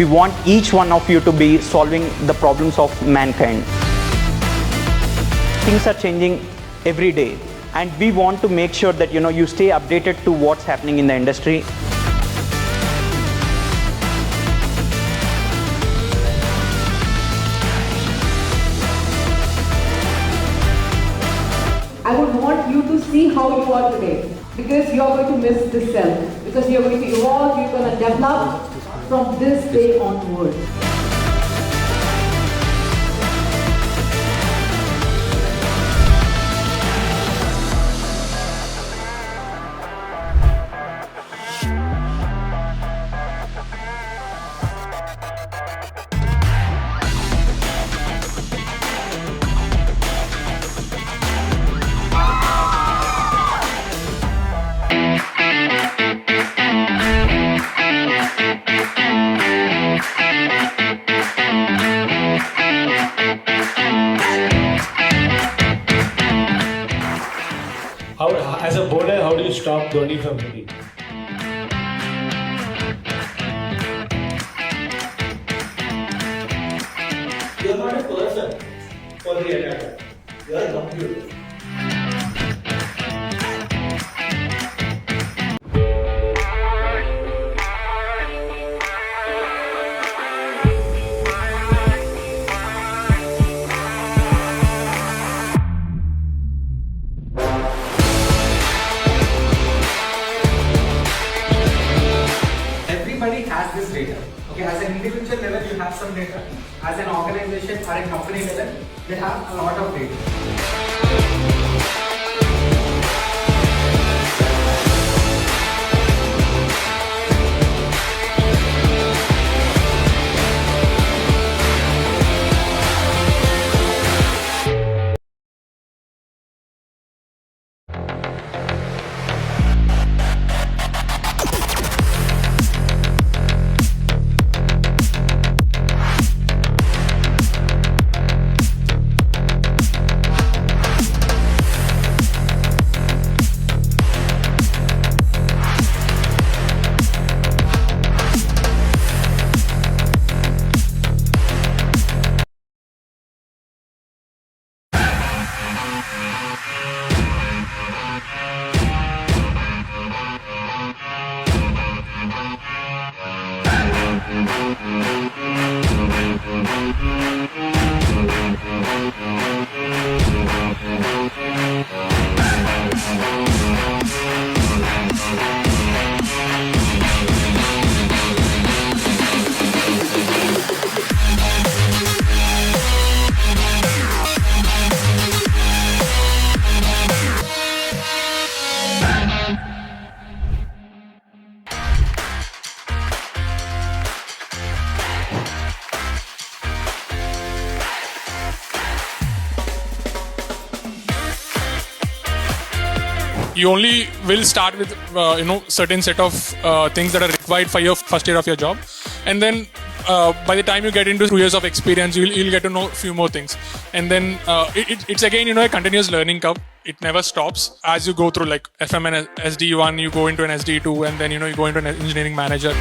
We want each one of you to be solving the problems of mankind. Things are changing every day, and we want to make sure that you stay updated to what's happening in the industry. I would want you to see how you are today, because you are going to miss this self, because you are going to evolve, you are going to develop from this day onward. As a bowler, how do you stop Dhoni from hitting? You are not a person for the attacker. You are a computer. Everybody has this data. Okay, as an individual level, you have some data. As an organization or a company level, they have a lot of data. You only will start with certain set of things that are required for your first year of your job, and then by the time you get into 2 years of experience, you'll get to know a few more things, and then it's again a continuous learning curve. It never stops as you go through like FM and SD1, you go into an SD2, and then you go into an engineering manager.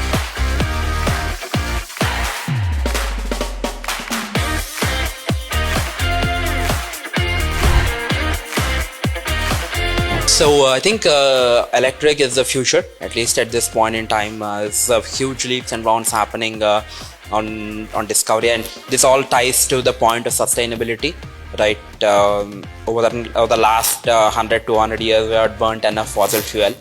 So I think electric is the future, at least at this point in time. There's huge leaps and bounds happening on discovery, and this all ties to the point of sustainability, right? Over the last 100-200 years, we have burnt enough fossil fuel.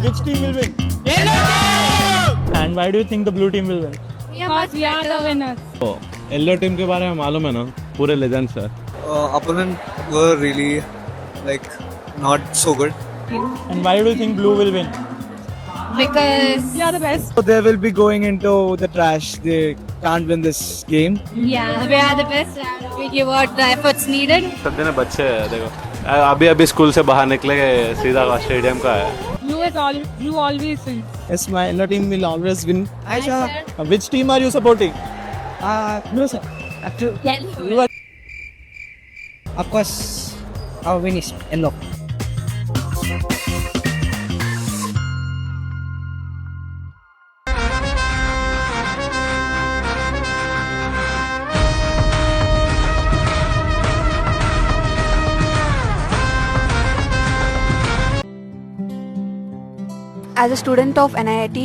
which team will win? Yellow team! And why do you think the blue team will win? Because we are the winners. Yellow team के बारे में मालूम है ना पूरे legends sir. Opponent were really like not so good. And why do you think blue will win? Because we are the best. So they will be going into the trash. They can't win this game. Yeah, we are the best. And we give out the efforts needed. सब दिन बच्चे हैं देखो अभी school से बाहर निकले गए सीधा स्टेडियम का है You always win. Yes, my yellow team will always win. Which team are you supporting? No sir. Yellow. Of course, our win is yellow. As a student of NIAT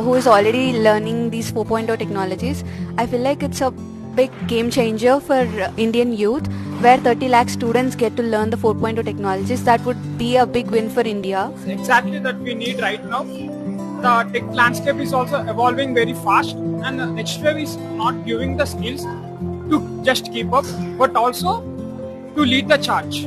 who is already learning these 4.0 technologies, I feel like it's a big game changer for Indian youth, where 30 lakh students get to learn the 4.0 technologies. That would be a big win for India. Exactly that we need right now. The tech landscape is also evolving very fast, and NxtWave is not giving the skills to just keep up, but also to lead the charge.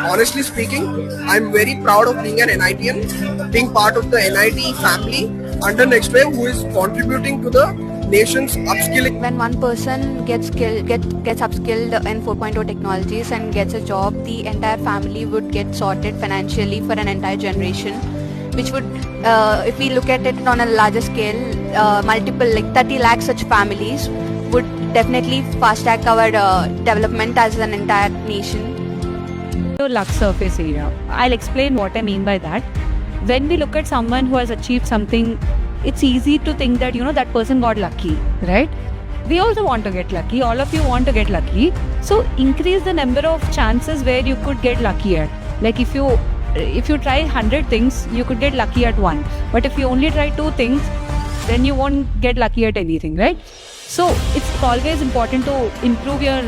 Honestly speaking, I'm very proud of being an NITian, being part of the NIT family under NxtWave, who is contributing to the nation's upskilling. When one person gets upskilled in 4.0 technologies and gets a job, the entire family would get sorted financially for an entire generation, which would, if we look at it on a larger scale, multiple, like 30 lakh such families would definitely fast track our development as an entire nation. Luck surface area. I'll explain what I mean by that. When we look at someone who has achieved something, it's easy to think that, that person got lucky, right? We also want to get lucky. All of you want to get lucky. So increase the number of chances where you could get lucky at. Like if you try 100 things, you could get lucky at one. But if you only try 2 things, then you won't get lucky at anything, right? So it's always important to improve your